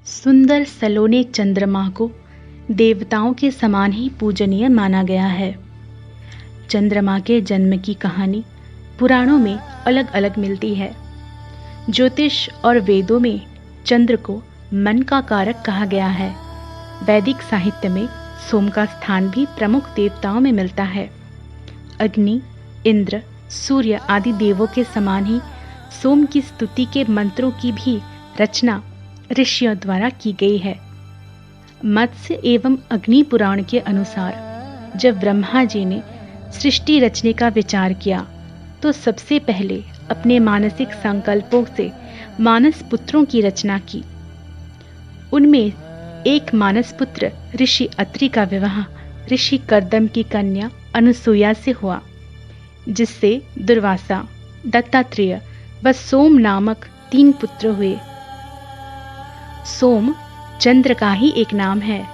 सुंदर सलोने चंद्रमा को देवताओं के समान ही पूजनीय माना गया है। चंद्रमा के जन्म की कहानी पुराणों में अलग अलग मिलती है। ज्योतिष और वेदों में चंद्र को मन का कारक कहा गया है। वैदिक साहित्य में सोम का स्थान भी प्रमुख देवताओं में मिलता है। अग्नि, इंद्र, सूर्य आदि देवों के समान ही सोम की स्तुति के मंत्रों की भी रचना ऋषियों द्वारा की गई है। मत्स्य एवं अग्नि पुराण के अनुसार जब ब्रह्मा जी ने सृष्टि रचने का विचार किया तो सबसे पहले अपने मानसिक संकल्पों से मानस पुत्रों की रचना की। उनमें एक मानस पुत्र ऋषि अत्रि का विवाह ऋषि कर्दम की कन्या अनुसूया से हुआ, जिससे दुर्वासा, दत्तात्रेय व सोम नामक 3 पुत्र हुए। सोम चंद्र का ही एक नाम है।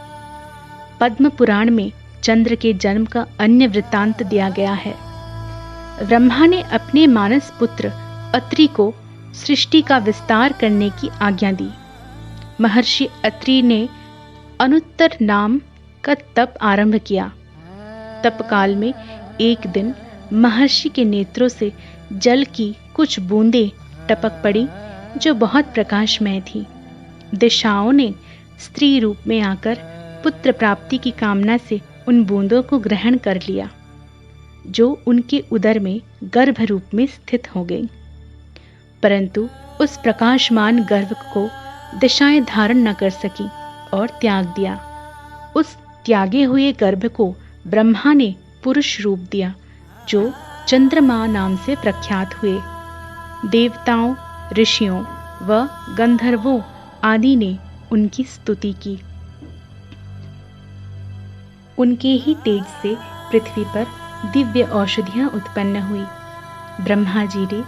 पद्म पुराण में चंद्र के जन्म का अन्य वृत्तांत दिया गया है। ब्रह्मा ने अपने मानस पुत्र अत्रि को सृष्टि का विस्तार करने की आज्ञा दी। महर्षि अत्रि ने अनुत्तर नाम का तप आरंभ किया। तप काल में एक दिन महर्षि के नेत्रों से जल की कुछ बूंदें टपक पड़ी जो बहुत प्रकाशमय थी। दिशाओं ने स्त्री रूप में आकर पुत्र प्राप्ति की कामना से उन बूंदों को ग्रहण कर लिया, जो उनके उदर में गर्भ रूप में स्थित हो गई। परंतु उस प्रकाशमान गर्भ को दिशाएं धारण न कर सकी और त्याग दिया। उस त्यागे हुए गर्भ को ब्रह्मा ने पुरुष रूप दिया, जो चंद्रमा नाम से प्रख्यात हुए। देवताओं, ऋषियों व गंधर्वों आदि ने उनकी स्तुति की। उनके ही तेज से पृथ्वी पर दिव्य औषधियां उत्पन्न हुई। ब्रह्मा जी ने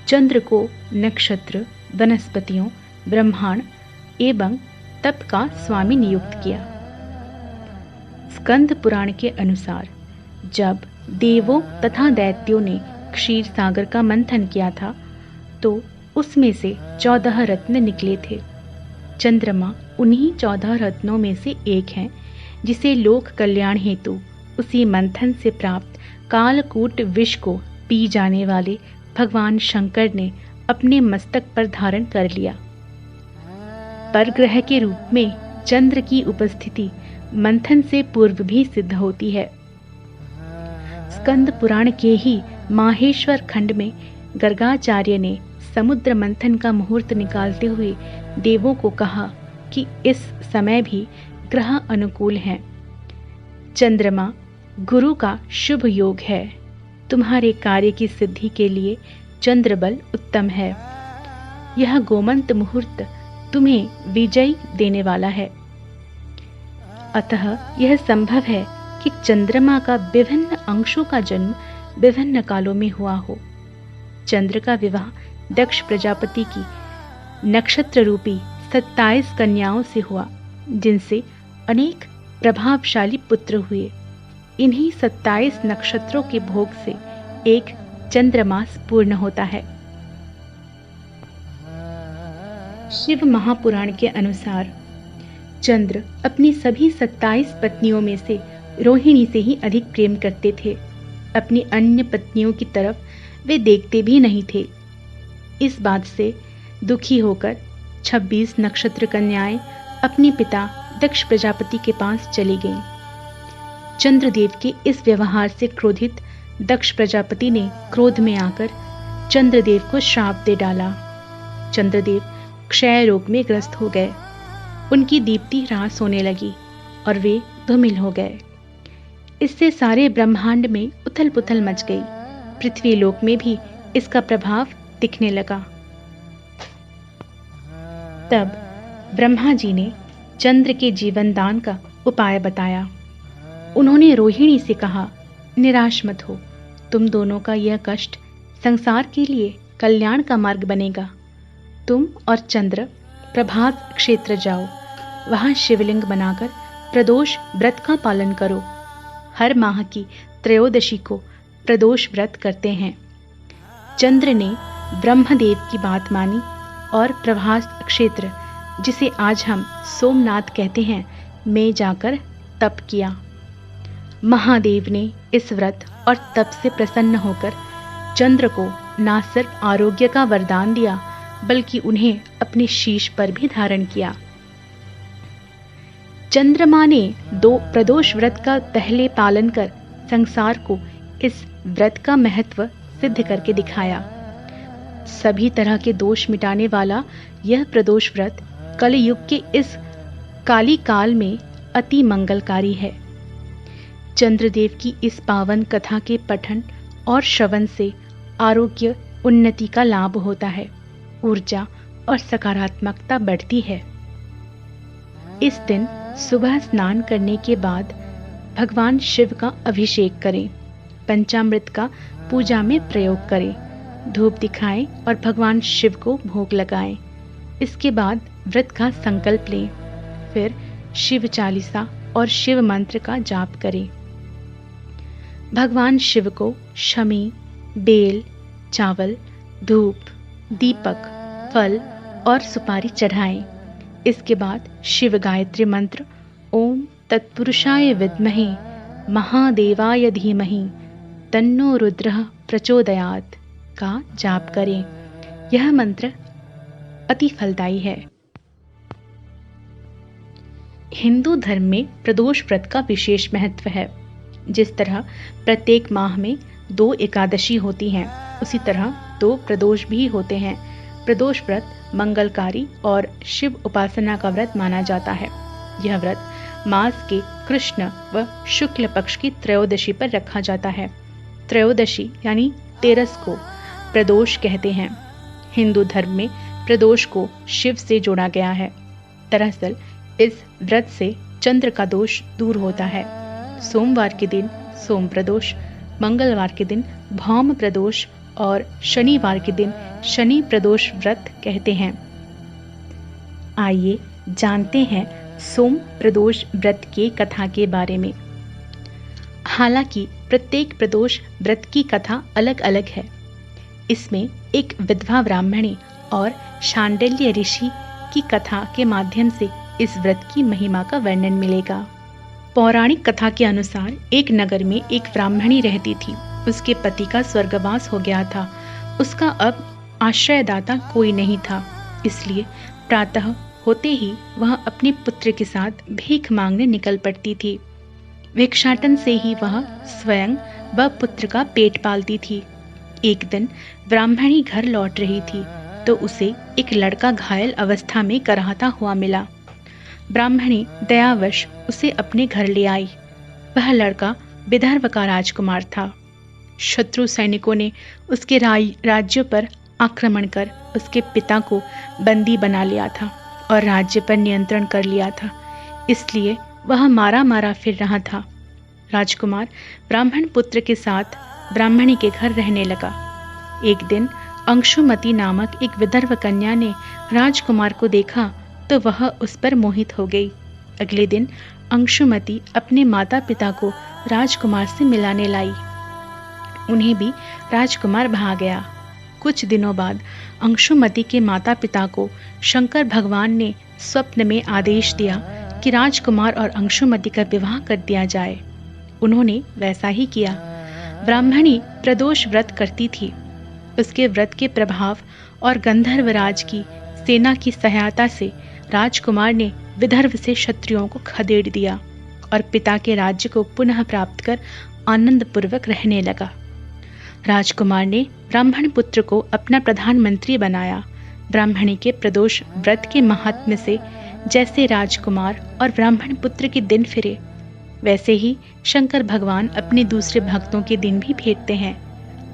चंद्र को नक्षत्र, वनस्पतियों, ब्रह्मांड एवं तप का स्वामी नियुक्त किया। स्कंद पुराण के अनुसार जब देवों तथा दैत्यों ने क्षीर सागर का मंथन किया था तो उसमें से 14 रत्न निकले थे। चंद्रमा उन्हीं 14 रत्नों में से एक है, जिसे लोक कल्याण हेतु उसी मंथन से प्राप्त कालकूट विष को पी जाने वाले भगवान शंकर ने अपने मस्तक पर धारण कर लिया। परग्रह के रूप में चंद्र की उपस्थिति मंथन से पूर्व भी सिद्ध होती है। स्कंद पुराण के ही माहेश्वर खंड में गर्गाचार्य ने समुद्र मंथन का मुहूर्त निकालते हुए देवों को कहा कि इस समय भी ग्रह अनुकूल हैं। चंद्रमा गुरु का शुभ योग है। तुम्हारे कार्य की सिद्धि के लिए चंद्रबल उत्तम है। यह गोमंत मुहूर्त तुम्हें विजय देने वाला है। अतः यह संभव है कि चंद्रमा का विभिन्न अंशों का जन्म विभिन्न कालों में हुआ हो। चंद्र का विवाह दक्ष प्रजापति की नक्षत्र रूपी 27 कन्याओं से हुआ, जिनसे अनेक प्रभावशाली पुत्र हुए। इन्हीं 27 नक्षत्रों के भोग से एक चंद्रमास पूर्ण होता है। शिव महापुराण के अनुसार चंद्र अपनी सभी 27 पत्नियों में से रोहिणी से ही अधिक प्रेम करते थे। अपनी अन्य पत्नियों की तरफ वे देखते भी नहीं थे। इस बात से दुखी होकर 26 नक्षत्र कन्याएं अपने पिता दक्ष प्रजापति के पास चली गईं। चंद्रदेव के इस व्यवहार से क्रोधित दक्ष प्रजापति ने क्रोध में आकर चंद्रदेव को श्राप दे डाला। चंद्रदेव क्षय रोग में ग्रस्त हो गए। उनकी दीप्ति ह्रास होने लगी और वे धूमिल हो गए। इससे सारे ब्रह्मांड में उथल पुथल मच गई। पृथ्वी लोक में भी इसका प्रभाव दिखने लगा। तब ब्रह्मा जी ने चंद्र के जीवन दान का उपाय बताया। उन्होंने रोहिणी से कहा, निराश मत हो, तुम दोनों का यह कष्ट संसार के लिए कल्याण का मार्ग बनेगा। तुम और चंद्र प्रभास क्षेत्र जाओ, वहां शिवलिंग बनाकर प्रदोष व्रत का पालन करो। हर माह की त्रयोदशी को प्रदोष व्रत करते हैं। चंद्र ने ब्रह्मदेव की बात मानी और प्रभास क्षेत्र जिसे आज हम सोमनाथ कहते हैं, में जाकर तप किया। महादेव ने इस व्रत और तप से प्रसन्न होकर चंद्र को न सिर्फ आरोग्य का वरदान दिया, बल्कि उन्हें अपने शीश पर भी धारण किया। चंद्रमा ने प्रदोष व्रत का पहले पालन कर संसार को इस व्रत का महत्व सिद्ध करके दिखाया। सभी तरह के दोष मिटाने वाला यह प्रदोष व्रत कलयुग के इस काली काल में अति मंगलकारी है। चंद्रदेव की इस पावन कथा के पठन और श्रवण से आरोग्य उन्नति का लाभ होता है, ऊर्जा और सकारात्मकता बढ़ती है। इस दिन सुबह स्नान करने के बाद भगवान शिव का अभिषेक करें, पंचामृत का पूजा में प्रयोग करें, धूप दिखाएं और भगवान शिव को भोग लगाएं। इसके बाद व्रत का संकल्प लें, फिर शिव चालीसा और शिव मंत्र का जाप करें। भगवान शिव को शमी, बेल, चावल, धूप, दीपक, फल और सुपारी चढ़ाएं। इसके बाद शिव गायत्री मंत्र ओम तत्पुरुषाय विद्महे महादेवाय धीमहि तन्नो रुद्रः प्रचोदयात् का जाप करें। यह मंत्र अति फलदायी है। हिंदू धर्म में प्रदोष व्रत का विशेष महत्व है। जिस तरह प्रत्येक माह में 2 एकादशी होती हैं, उसी तरह 2 प्रदोष भी होते हैं। प्रदोष व्रत मंगलकारी और शिव उपासना का व्रत माना जाता है। यह व्रत मास के कृष्ण व शुक्ल पक्ष की त्रयोदशी पर रखा जाता है। त्रयोदशी यानी 13 को प्रदोष कहते हैं। हिंदू धर्म में प्रदोष को शिव से जोड़ा गया है। दरअसल इस व्रत से चंद्र का दोष दूर होता है। सोमवार के दिन सोम प्रदोष, मंगलवार के दिन भौम प्रदोष और शनिवार के दिन शनि प्रदोष व्रत कहते हैं। आइए जानते हैं सोम प्रदोष व्रत के कथा के बारे में। हालांकि प्रत्येक प्रदोष व्रत की कथा अलग अलग है। इसमें एक विधवा ब्राह्मणी और शांडिल्य ऋषि की कथा के माध्यम से इस व्रत की महिमा का वर्णन मिलेगा। पौराणिक कथा के अनुसार एक नगर में एक ब्राह्मणी रहती थी। उसके पति का स्वर्गवास हो गया था। उसका अब आश्रयदाता कोई नहीं था, इसलिए प्रातः होते ही वह अपने पुत्र के साथ भीख मांगने निकल पड़ती थी। भिक्षाटन से ही वह स्वयं व पुत्र का पेट पालती थी। एक दिन ब्राह्मणी घर लौट रही थी तो उसे एक लड़का घायल अवस्था में कराहता हुआ मिला। ब्राह्मणी दयावश उसे अपने घर ले आई। वह लड़का विदर्भ का राजकुमार था। शत्रु सैनिकों ने उसके राज्य पर आक्रमण कर उसके पिता को बंदी बना लिया था और राज्य पर नियंत्रण कर लिया था, इसलिए वह मारा मारा फिर रहा था। राजकुमार ब्राह्मण पुत्र के साथ ब्राह्मणी के घर रहने लगा। एक दिन अंशुमती नामक एक विदर्भ कन्या ने राजकुमार को देखा तो वह उस पर मोहित हो गई। अगले दिन अंशुमती अपने माता पिता को राजकुमार से मिलाने लाई। उन्हें भी राजकुमार भा गया। कुछ दिनों बाद अंशुमती के माता पिता को शंकर भगवान ने स्वप्न में आदेश दिया कि राजकुमार और अंशुमती का विवाह कर दिया जाए। उन्होंने वैसा ही किया। ब्राह्मणी प्रदोष व्रत करती थी। उसके व्रत के प्रभाव और गंधर्वराज की सेना की सहायता से राजकुमार ने विदर्भ से क्षत्रियों को खदेड़ दिया और पिता के राज्य को पुनः प्राप्त कर आनंद पूर्वक रहने लगा। राजकुमार ने ब्राह्मण पुत्र को अपना प्रधानमंत्री बनाया। ब्राह्मणी के प्रदोष व्रत के महात्म्य से जैसे राजकुमार और ब्राह्मण पुत्र के दिन फिरे, वैसे ही शंकर भगवान अपने दूसरे भक्तों के दिन भी फेरते हैं।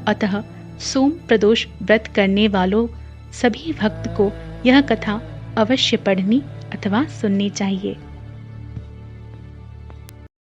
अतः सोम प्रदोष व्रत करने वालों सभी भक्त को यह कथा अवश्य पढ़नी अथवा सुननी चाहिए।